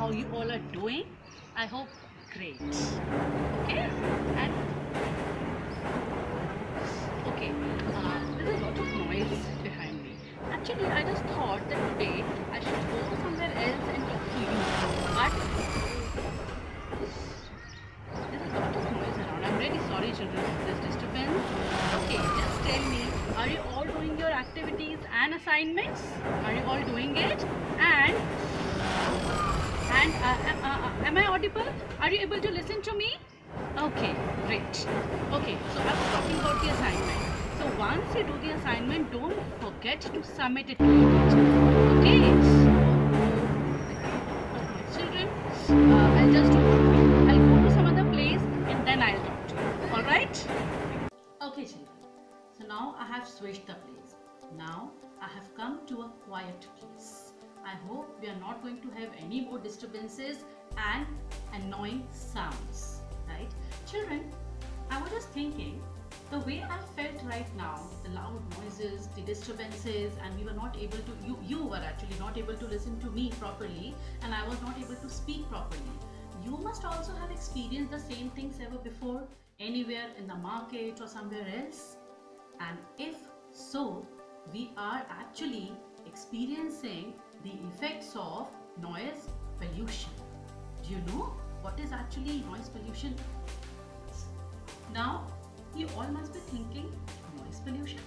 how you all are doing. I hope great. Okay, and okay, there's a lot of noise behind me. Actually, I just thought that today I should go somewhere else and talk to you, but there's a lot of noise around. I'm really sorry, children, for this disturbance. Okay, just tell me, are you all doing your activities and assignments? Are you all doing it? And am I audible? Are you able to listen to me? Okay, great. Okay, so I was talking about the assignment. So once you do the assignment, don't forget to submit it to your teachers. Okay? Children, I'll go to some other place and then I'll talk to you. Alright? Okay, children. So now I have switched the place. Now I have come to a quiet place. I hope we are not going to have any more disturbances and annoying sounds, right? Children, I was just thinking, the way I felt right now, the loud noises, the disturbances, and we were not able to, you were actually not able to listen to me properly, and I was not able to speak properly. You must also have experienced the same things ever before, anywhere in the market or somewhere else. And if so, we are actually experiencing the effects of noise pollution. Do you know what is actually noise pollution? Now, you all must be thinking, noise pollution?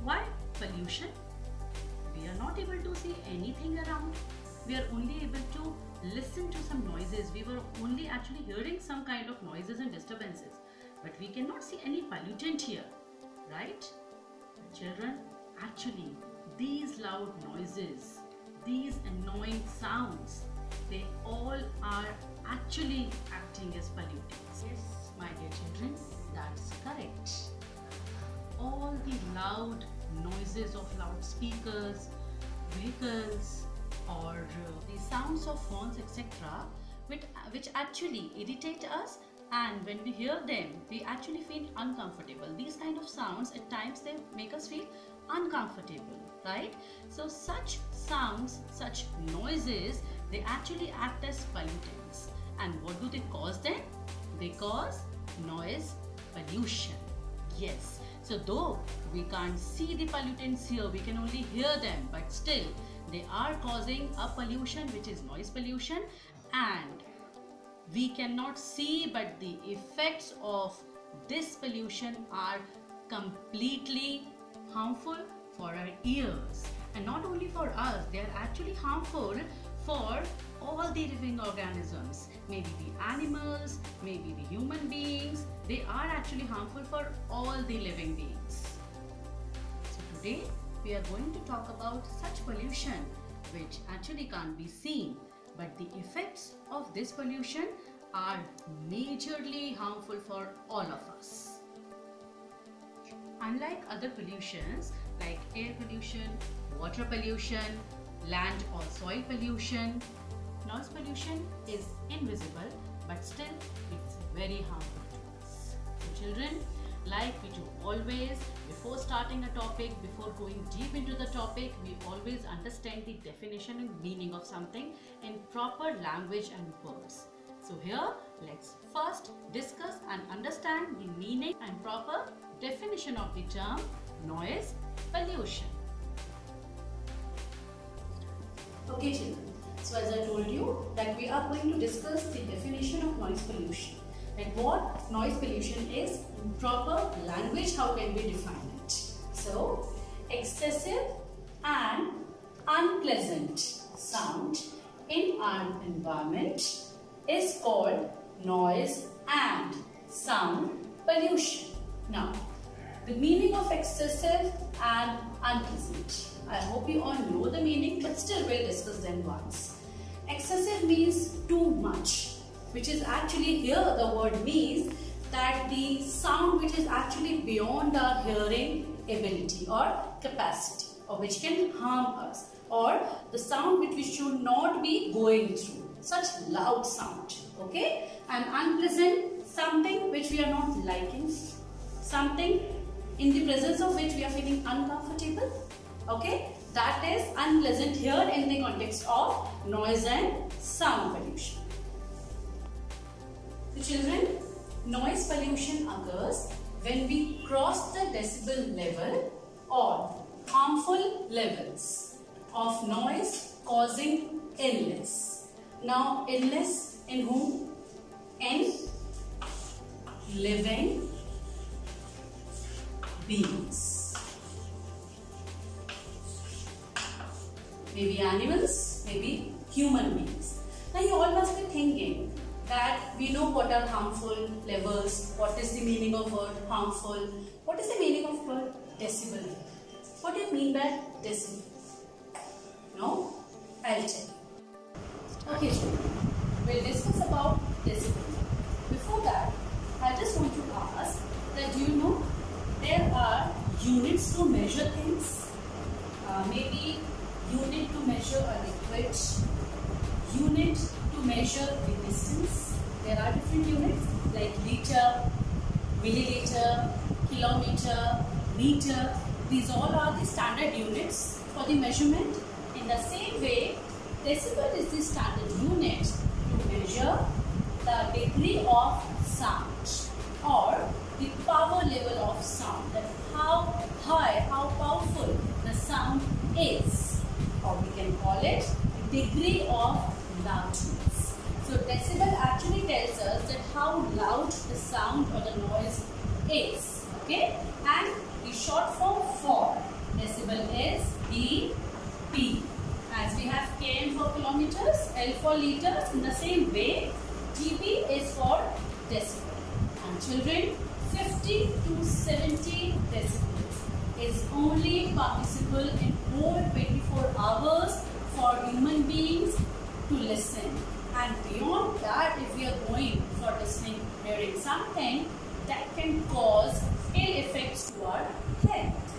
Why pollution? We are not able to see anything around. We are only able to listen to some noises. We were only actually hearing some kind of noises and disturbances. But we cannot see any pollutant here, right? Children, actually, these loud noises, these annoying sounds, they all are actually acting as pollutants. Yes, my dear children, that's correct. All the loud noises of loudspeakers, vehicles, or the sounds of phones, etc., which actually irritate us, and when we hear them, we actually feel uncomfortable. These kind of sounds, at times, they make us feel uncomfortable, right? So such sounds, such noises, they actually act as pollutants. And what do they cause then? They cause noise pollution. Yes. So though we can't see the pollutants here, we can only hear them, but still they are causing a pollution, which is noise pollution, and we cannot see, but the effects of this pollution are completely harmful for our ears. And not only for us, they are actually harmful for all the living organisms. Maybe the animals, maybe the human beings. They are actually harmful for all the living beings. So today we are going to talk about such pollution which actually can't be seen, but the effects of this pollution are majorly harmful for all of us. Unlike other pollutions like air pollution, water pollution, land or soil pollution, noise pollution is invisible, but still it's very harmful to us. So children, like we do always, before starting a topic, before going deep into the topic, we always understand the definition and meaning of something in proper language and words. So here, let's first discuss and understand the meaning and proper definition of the term noise pollution. Okay children, so as I told you that we are going to discuss the definition of noise pollution. Like what noise pollution is in proper language, how can we define it? So, excessive and unpleasant sound in our environment is called noise and sound pollution. Now, the meaning of excessive and unpleasant. I hope you all know the meaning, but still we'll discuss them once. Excessive means too much, which is actually here the word means that the sound which is actually beyond our hearing ability or capacity, or which can harm us, or the sound which we should not be going through. Such loud sound, okay? And unpleasant, something which we are not liking, something in the presence of which we are feeling uncomfortable, okay? that is unpleasant here in the context of noise and sound pollution. So children, noise pollution occurs when we cross the decibel level or harmful levels of noise causing illness. Now illness in whom? In living beings. Maybe animals, maybe human beings. Now you all must be thinking that we know what are harmful levels, what is the meaning of word harmful, what is the meaning of word decibel. What do you mean by decibel? No? I'll tell you. Okay children, we'll discuss about decibel. Before that, I just want to ask that do you know there are units to measure things? Maybe unit to measure a liquid, unit to measure the distance. There are different units like liter, milliliter, kilometer, meter. These all are the standard units for the measurement. In the same way, decibel is the standard unit to measure the degree of sound or the power level of sound, that how high, how powerful the sound is, or we can call it degree of loudness. So decibel actually tells us that how loud the sound or the noise is, okay, and the short form for decibel is dB. As we have km for kilometers, L for liters, in the same way dB is for decibel. And children, 50 to 70 decibels is only permissible in whole 24 hours for human beings to listen. And beyond that, if we are going for listening, hearing something, that can cause ill effects to our health.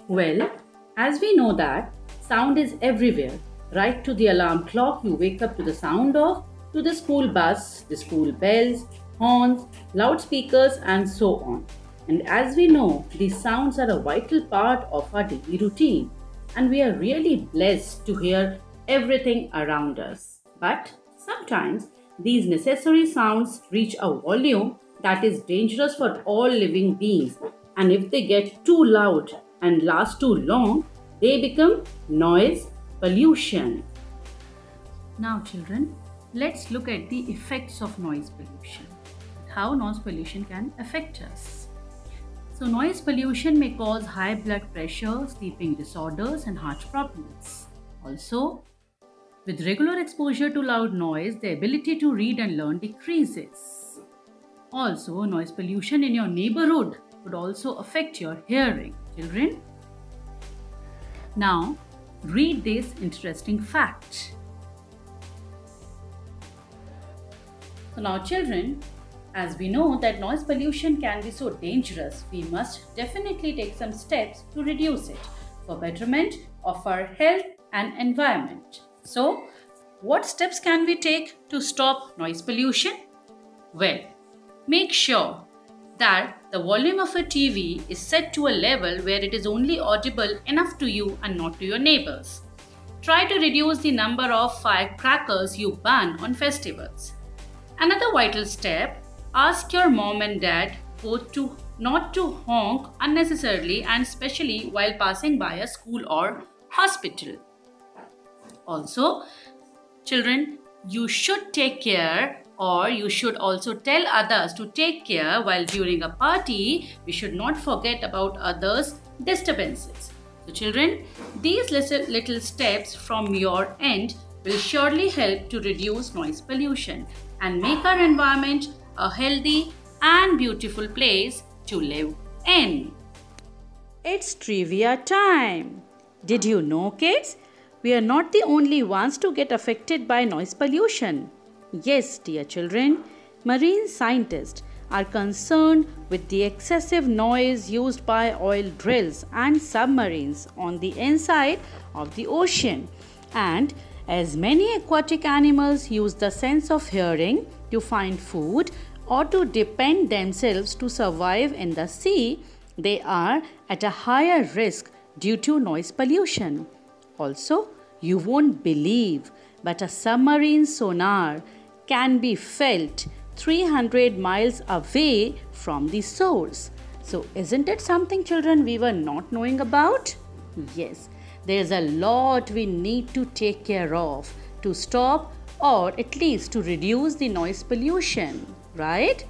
Well, as we know that sound is everywhere, right to the alarm clock you wake up to the sound of, to the school bus, the school bells, horns, loudspeakers and so on. And as we know, these sounds are a vital part of our daily routine and we are really blessed to hear everything around us. But sometimes these necessary sounds reach a volume that is dangerous for all living beings, and if they get too loud and last too long, they become noise pollution. Now children, let's look at the effects of noise pollution. How noise pollution can affect us. So noise pollution may cause high blood pressure, sleeping disorders and heart problems. Also, with regular exposure to loud noise, the ability to read and learn decreases. Also, noise pollution in your neighborhood could also affect your hearing. Children, now read this interesting fact. So now children, as we know that noise pollution can be so dangerous, we must definitely take some steps to reduce it for betterment of our health and environment. So, what steps can we take to stop noise pollution? Well, make sure that the volume of a TV is set to a level where it is only audible enough to you and not to your neighbors. Try to reduce the number of firecrackers you burn on festivals. Another vital step, ask your mom and dad both to not to honk unnecessarily and especially while passing by a school or hospital. Also, children, you should take care, or you should also tell others to take care while during a party. We should not forget about others' disturbances. So children, these little steps from your end will surely help to reduce noise pollution and make our environment a healthy and beautiful place to live in. It's trivia time. Did you know, kids? We are not the only ones to get affected by noise pollution. Yes, dear children, marine scientists are concerned with the excessive noise used by oil drills and submarines on the inside of the ocean. And as many aquatic animals use the sense of hearing to find food or to depend themselves to survive in the sea, they are at a higher risk due to noise pollution. Also, you won't believe, but a submarine sonar can be felt 300 miles away from the source. So, isn't it something, children, we were not knowing about? Yes, there's a lot we need to take care of to stop or at least to reduce the noise pollution, right?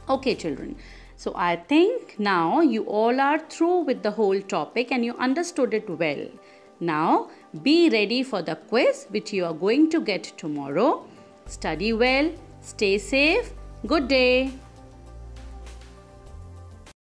Okay, children. So I think now you all are through with the whole topic and you understood it well. Now be ready for the quiz which you are going to get tomorrow. Study well, stay safe. Good day.